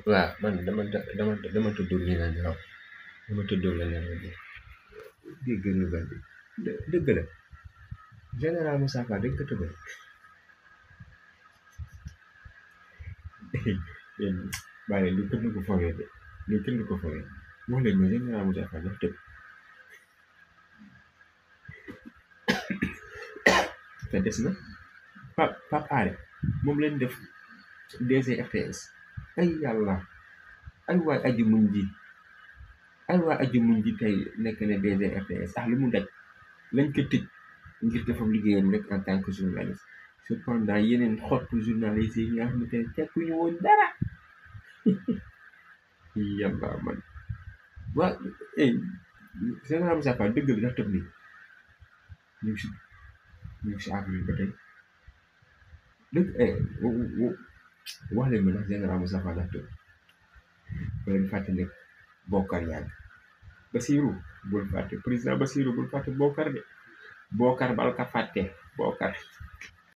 waaw man dama tuddul ñu naan waaw dama tuddul la leen di dégg nouvelle bi dëgg la général Moussa Fall dañ ko tëbal yéen bàyyi li kenn du ko foogee de li kenn du ko foogee wax leen ma général Moussa Fall dafa tëb te des na Pape Alé moom leen def DG RTS ay yàlla ay waay aji muñ ji ay waay aji muñ ji tey nekk na DG RTS lu mu daj lañ ko tëj ngir dafa liggéeyam rek en tant que journaliste cependant yeneen xottu journaliste yi nga xamante ne tekkuñu woon dara yàlla man waa général Moussa Fall dëgg bi dafa tëb nii ñu ngi si avril ba tey dëgg wax leen ma ndax général Moussa Fall dafa tëb ba leen fàtte ne Bokar yàgg Basirou bul fàtte président Basirou bul fàtte Bokar de Bokar bal ka fàtte Bokar